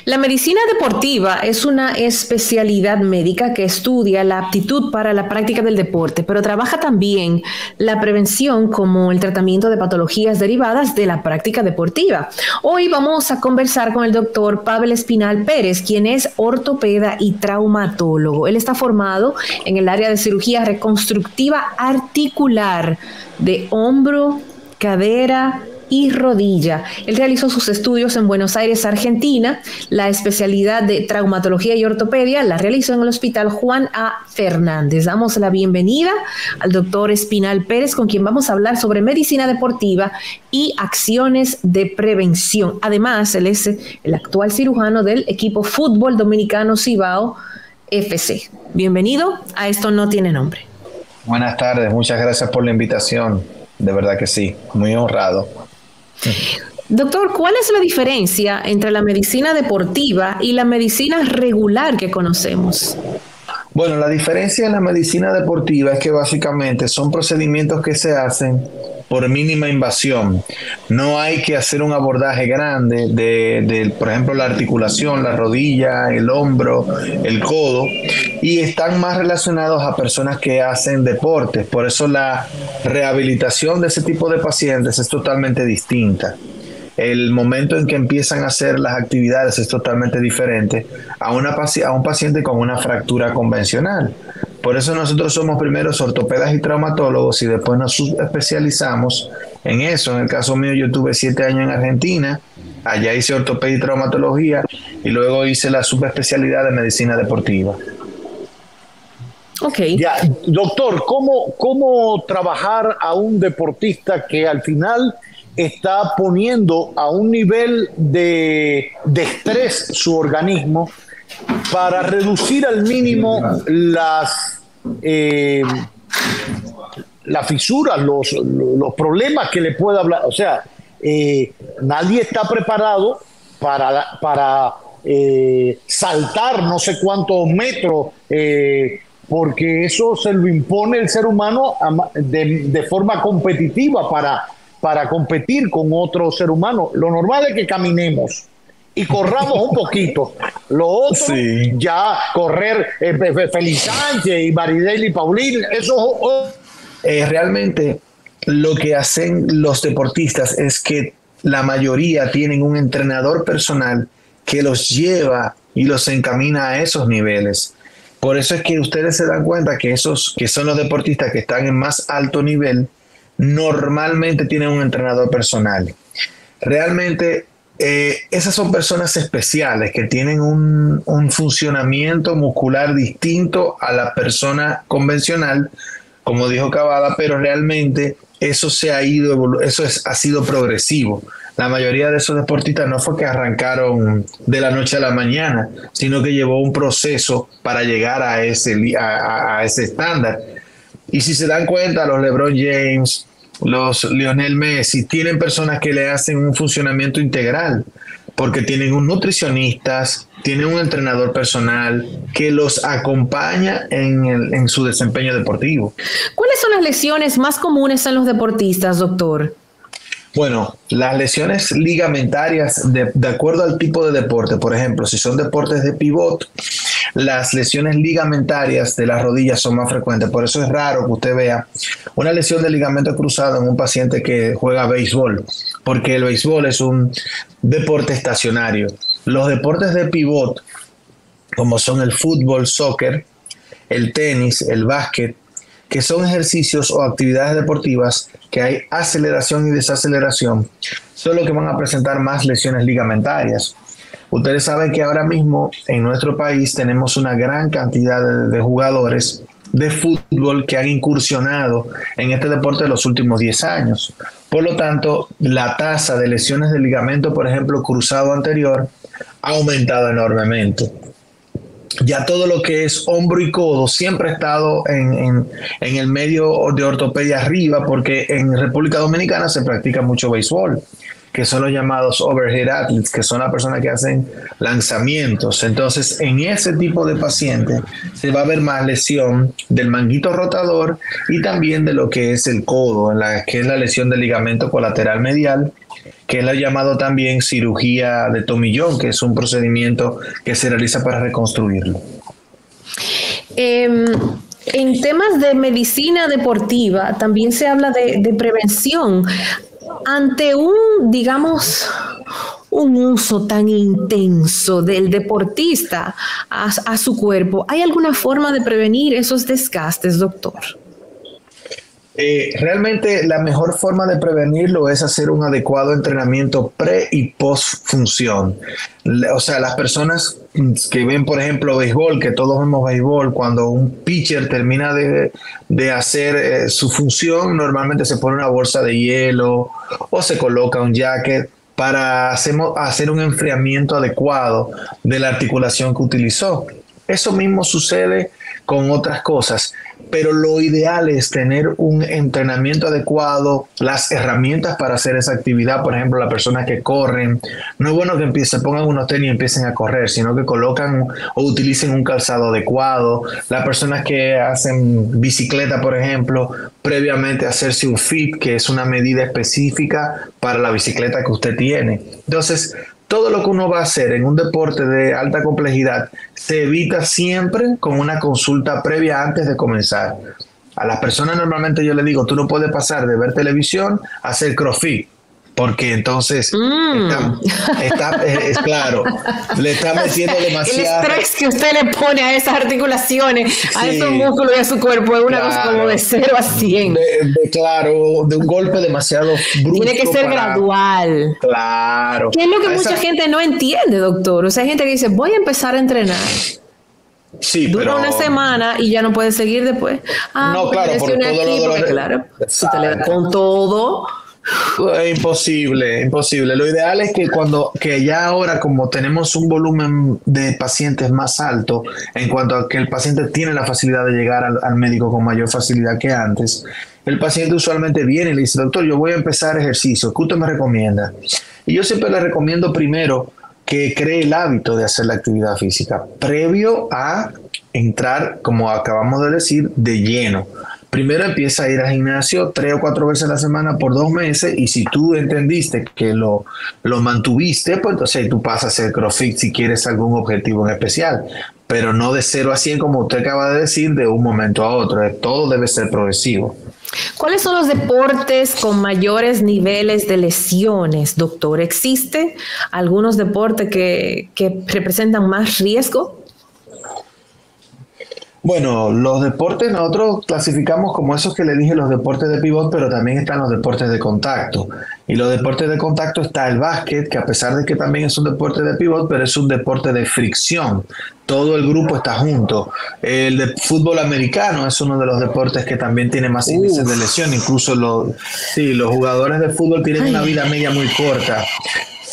La medicina deportiva es una especialidad médica que estudia la aptitud para la práctica del deporte, pero trabaja también la prevención como el tratamiento de patologías derivadas de la práctica deportiva. Hoy vamos a conversar con el doctor Pavel Espinal Pérez, quien es ortopeda y traumatólogo. Él está formado en el área de cirugía reconstructiva articular de hombro, cadera y rodilla. Él realizó sus estudios en Buenos Aires, Argentina. La especialidad de traumatología y ortopedia la realizó en el Hospital Juan A. Fernández. Damos la bienvenida al doctor Espinal Pérez, con quien vamos a hablar sobre medicina deportiva y acciones de prevención. Además, él es el actual cirujano del equipo Fútbol Dominicano Cibao FC. Bienvenido a Esto No Tiene Nombre. Buenas tardes, muchas gracias por la invitación. De verdad que sí, muy honrado. Doctor, ¿cuál es la diferencia entre la medicina deportiva y la medicina regular que conocemos? Bueno, la diferencia en la medicina deportiva es que básicamente son procedimientos que se hacen por mínima invasión. No hay que hacer un abordaje grande por ejemplo, la articulación, la rodilla, el hombro, el codo, y están más relacionados a personas que hacen deportes. Por eso la rehabilitación de ese tipo de pacientes es totalmente distinta. El momento en que empiezan a hacer las actividades es totalmente diferente a un paciente con una fractura convencional. Por eso nosotros somos primero ortopedas y traumatólogos y después nos subespecializamos en eso. En el caso mío, yo tuve 7 años en Argentina, allá hice ortopedia y traumatología y luego hice la subespecialidad de medicina deportiva. Ok. Ya, doctor, ¿cómo trabajar a un deportista que al final está poniendo a un nivel de estrés su organismo para reducir al mínimo las fisuras, los problemas que le pueda hablar? O sea, nadie está preparado para saltar no sé cuántos metros, porque eso se lo impone el ser humano de forma competitiva para competir con otro ser humano. Lo normal es que caminemos y corramos un poquito. Lo otro, sí, ya correr Félix Sánchez y Maridelli Paulín, eso... Realmente lo que hacen los deportistas es que la mayoría tienen un entrenador personal que los lleva y los encamina a esos niveles. Por eso es que ustedes se dan cuenta que esos que son los deportistas que están en más alto nivel normalmente tienen un entrenador personal. Realmente esas son personas especiales que tienen un funcionamiento muscular distinto a la persona convencional, como dijo Cavada, pero realmente eso ha sido progresivo. La mayoría de esos deportistas no fue que arrancaron de la noche a la mañana, sino que llevó un proceso para llegar a ese estándar. Y si se dan cuenta, los LeBron James, los Lionel Messi, tienen personas que le hacen un funcionamiento integral, porque tienen un nutricionistas, tienen un entrenador personal que los acompaña en su desempeño deportivo. ¿Cuáles son las lesiones más comunes en los deportistas, doctor? Bueno, las lesiones ligamentarias, de acuerdo al tipo de deporte, por ejemplo, si son deportes de pivot, las lesiones ligamentarias de las rodillas son más frecuentes. Por eso es raro que usted vea una lesión de ligamento cruzado en un paciente que juega béisbol, porque el béisbol es un deporte estacionario. Los deportes de pivot, como son el fútbol, soccer, el tenis, el básquet, que son ejercicios o actividades deportivas que hay aceleración y desaceleración, son los que van a presentar más lesiones ligamentarias. Ustedes saben que ahora mismo en nuestro país tenemos una gran cantidad de jugadores de fútbol que han incursionado en este deporte en los últimos 10 años. Por lo tanto, la tasa de lesiones de ligamento, por ejemplo, cruzado anterior, ha aumentado enormemente. Ya todo lo que es hombro y codo siempre ha estado en el medio de ortopedia arriba, porque en República Dominicana se practica mucho béisbol. que son los llamados overhead athletes, que son las personas que hacen lanzamientos. Entonces, en ese tipo de pacientes se va a ver más lesión del manguito rotador y también de lo que es el codo, que es la lesión del ligamento colateral medial, que es la llamado también cirugía de tomillón, que es un procedimiento que se realiza para reconstruirlo. En temas de medicina deportiva también se habla de prevención. Ante digamos, un uso tan intenso del deportista a su cuerpo, ¿hay alguna forma de prevenir esos desgastes, doctor? Realmente la mejor forma de prevenirlo es hacer un adecuado entrenamiento pre y post función. O sea, las personas que ven, por ejemplo, béisbol, que todos vemos béisbol, cuando un pitcher termina de hacer su función, normalmente se pone una bolsa de hielo o se coloca un jacket para hacer un enfriamiento adecuado de la articulación que utilizó. Eso mismo sucede con otras cosas, pero lo ideal es tener un entrenamiento adecuado, las herramientas para hacer esa actividad. Por ejemplo, las personas que corren, no es bueno que se pongan unos tenis y empiecen a correr, sino que colocan o utilicen un calzado adecuado. Las personas que hacen bicicleta, por ejemplo, previamente hacerse un fit, que es una medida específica para la bicicleta que usted tiene. Entonces, todo lo que uno va a hacer en un deporte de alta complejidad se evita siempre con una consulta previa antes de comenzar. A las personas normalmente yo les digo, tú no puedes pasar de ver televisión a hacer CrossFit, porque entonces es claro, le está metiendo demasiado. El estrés que usted le pone a esas articulaciones, a esos músculos y a su cuerpo es una cosa como de 0 a 100. Claro, de un golpe demasiado brusco. Tiene que ser gradual. Claro. ¿Qué es lo que mucha gente no entiende, doctor? O sea, hay gente que dice, voy a empezar a entrenar. Sí, dura una semana y ya no puede seguir después. No, claro, por todo lo claro, si te le da con todo. Imposible. Lo ideal es que ya ahora, como tenemos un volumen de pacientes más alto, en cuanto a que el paciente tiene la facilidad de llegar al médico con mayor facilidad que antes, el paciente usualmente viene y le dice, doctor, yo voy a empezar ejercicio, ¿qué usted me recomienda? Y yo siempre le recomiendo primero que cree el hábito de hacer la actividad física, previo a entrar, como acabamos de decir, de lleno. Primero empieza a ir al gimnasio 3 o 4 veces a la semana por 2 meses, y si tú entendiste que lo mantuviste, pues entonces tú pasas a hacer CrossFit si quieres algún objetivo en especial, pero no de 0 a 100 como usted acaba de decir de un momento a otro. Todo debe ser progresivo. ¿Cuáles son los deportes con mayores niveles de lesiones, doctor? ¿Existe algunos deportes que representan más riesgo? Bueno, los deportes nosotros clasificamos como esos que le dije, los deportes de pivot, pero también están los deportes de contacto. Y los deportes de contacto está el básquet, que a pesar de que también es un deporte de pivot, pero es un deporte de fricción. Todo el grupo está junto. El de fútbol americano es uno de los deportes que también tiene más índices de lesión. Incluso los jugadores de fútbol tienen una vida media muy corta.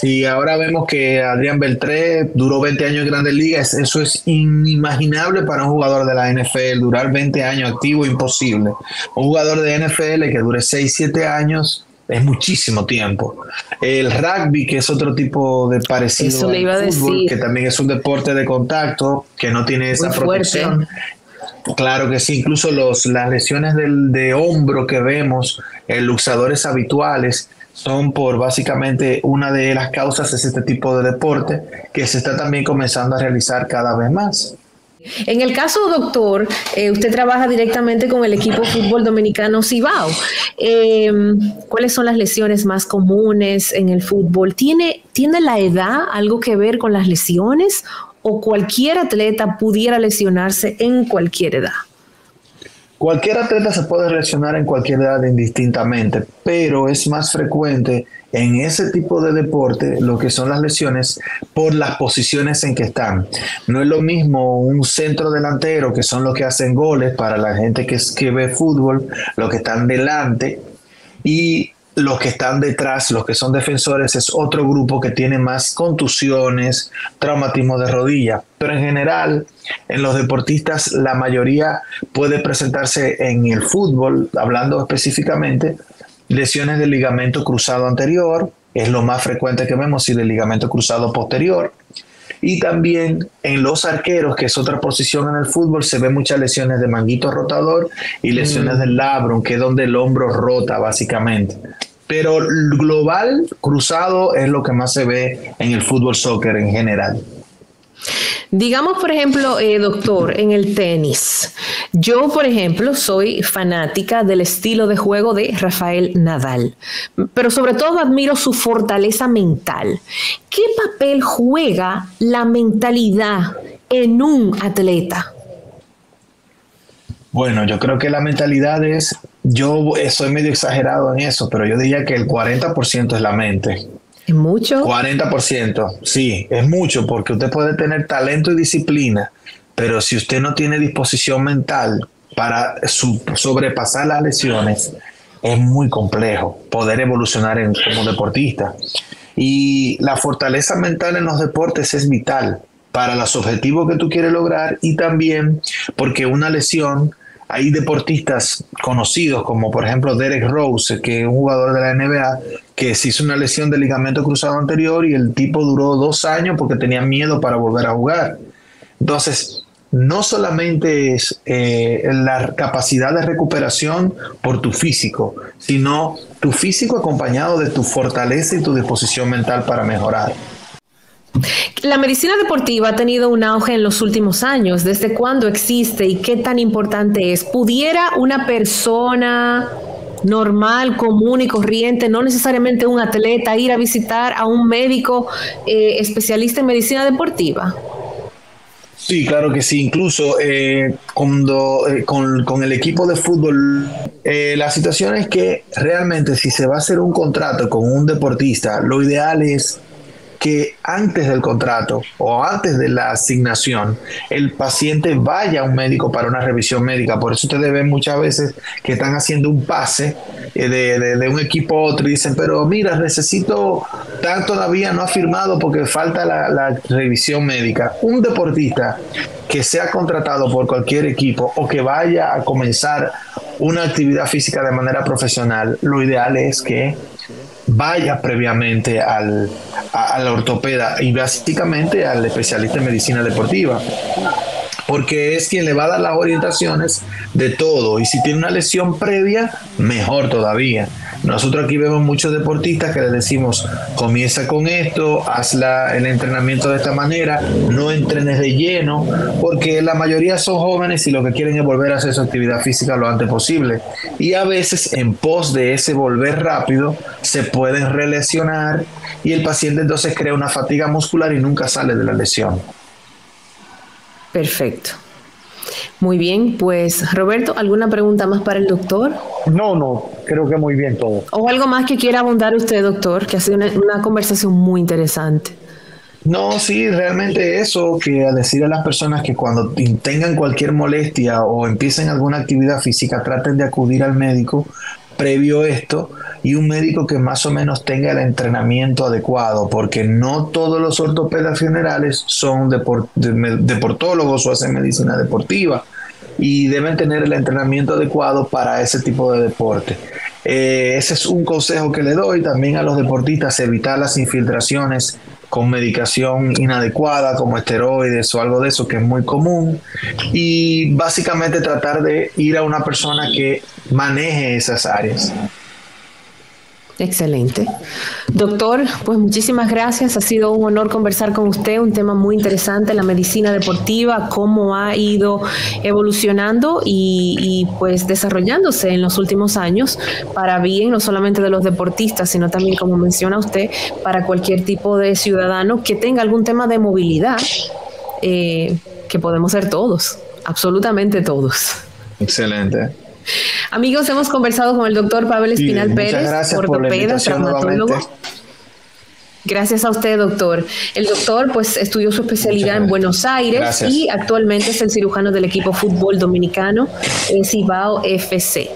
Y ahora vemos que Adrián Beltré duró 20 años en Grandes Ligas. Eso es inimaginable para un jugador de la NFL. Durar 20 años activo, imposible. Un jugador de NFL que dure 6, 7 años es muchísimo tiempo. El rugby, que es otro tipo de parecido al fútbol, que también es un deporte de contacto, que no tiene esa protección. Claro que sí, incluso las lesiones de hombro que vemos en luxadores habituales son por básicamente una de las causas es este tipo de deporte que se está también comenzando a realizar cada vez más. En el caso, doctor, usted trabaja directamente con el equipo fútbol dominicano Cibao. ¿Cuáles son las lesiones más comunes en el fútbol? ¿Tiene la edad algo que ver con las lesiones o cualquier atleta pudiera lesionarse en cualquier edad? Cualquier atleta se puede lesionar en cualquier edad indistintamente, pero es más frecuente en ese tipo de deporte lo que son las lesiones por las posiciones en que están. No es lo mismo un centro delantero, que son los que hacen goles para la gente que ve fútbol, los que están delante, y los que están detrás, los que son defensores, es otro grupo que tiene más contusiones, traumatismo de rodilla. Pero en general, en los deportistas, la mayoría puede presentarse en el fútbol, hablando específicamente, lesiones del ligamento cruzado anterior, es lo más frecuente que vemos, y del ligamento cruzado posterior. Y también en los arqueros, que es otra posición en el fútbol, se ven muchas lesiones de manguito rotador y lesiones del labrum, que es donde el hombro rota básicamente. Pero global, cruzado es lo que más se ve en el fútbol soccer en general. Digamos, por ejemplo, doctor, en el tenis. Yo, por ejemplo, soy fanática del estilo de juego de Rafael Nadal, pero sobre todo admiro su fortaleza mental. ¿Qué papel juega la mentalidad en un atleta? Bueno, yo creo que la mentalidad es, yo soy medio exagerado en eso, pero yo diría que el 40% es la mente. ¿Es mucho? 40%, sí, es mucho, porque usted puede tener talento y disciplina, pero si usted no tiene disposición mental para sobrepasar las lesiones, es muy complejo poder evolucionar como deportista. Y la fortaleza mental en los deportes es vital para los objetivos que tú quieres lograr, y también porque una lesión, hay deportistas conocidos como por ejemplo Derrick Rose, que es un jugador de la NBA, que se hizo una lesión de ligamento cruzado anterior y el tipo duró 2 años porque tenía miedo para volver a jugar. Entonces, no solamente es la capacidad de recuperación por tu físico, sino tu físico acompañado de tu fortaleza y tu disposición mental para mejorar. La medicina deportiva ha tenido un auge en los últimos años. ¿Desde cuándo existe y qué tan importante es? ¿Pudiera una persona normal, común y corriente, no necesariamente un atleta, ir a visitar a un médico especialista en medicina deportiva? Sí, claro que sí. Incluso con el equipo de fútbol, la situación es que realmente si se va a hacer un contrato con un deportista, lo ideal es que antes del contrato o antes de la asignación, el paciente vaya a un médico para una revisión médica. Por eso ustedes ven muchas veces que están haciendo un pase de un equipo a otro y dicen, pero mira, necesito, tal todavía no ha firmado porque falta la revisión médica. Un deportista que sea contratado por cualquier equipo o que vaya a comenzar una actividad física de manera profesional, lo ideal es que vaya previamente al ortopeda y básicamente al especialista en medicina deportiva, porque es quien le va a dar las orientaciones de todo, y si tiene una lesión previa, mejor todavía. Nosotros aquí vemos muchos deportistas que les decimos, comienza con esto, haz el entrenamiento de esta manera, no entrenes de lleno, porque la mayoría son jóvenes y lo que quieren es volver a hacer su actividad física lo antes posible. Y a veces en pos de ese volver rápido, se pueden relesionar y el paciente entonces crea una fatiga muscular y nunca sale de la lesión. Perfecto. Muy bien, pues Roberto, ¿alguna pregunta más para el doctor? No, creo que muy bien todo. ¿O algo más que quiera abundar usted, doctor? Que ha sido una conversación muy interesante. No, sí, realmente eso, que a decir a las personas que cuando tengan cualquier molestia o empiecen alguna actividad física, traten de acudir al médico previo a esto, y un médico que más o menos tenga el entrenamiento adecuado, porque no todos los ortopedas generales son deportólogos o hacen medicina deportiva, y deben tener el entrenamiento adecuado para ese tipo de deporte. Ese es un consejo que le doy también a los deportistas: evitar las infiltraciones con medicación inadecuada como esteroides o algo de eso, que es muy común, y básicamente tratar de ir a una persona que maneje esas áreas. Excelente. Doctor, pues muchísimas gracias. Ha sido un honor conversar con usted, un tema muy interesante, la medicina deportiva, cómo ha ido evolucionando y pues desarrollándose en los últimos años para bien no solamente de los deportistas, sino también, como menciona usted, para cualquier tipo de ciudadano que tenga algún tema de movilidad, que podemos ser todos, absolutamente todos. Excelente. Amigos, hemos conversado con el doctor Pavel Espinal Pérez, ortopeda, traumatólogo. Gracias a usted, doctor. El doctor pues estudió su especialidad en Buenos Aires y actualmente es el cirujano del equipo fútbol dominicano Cibao FC.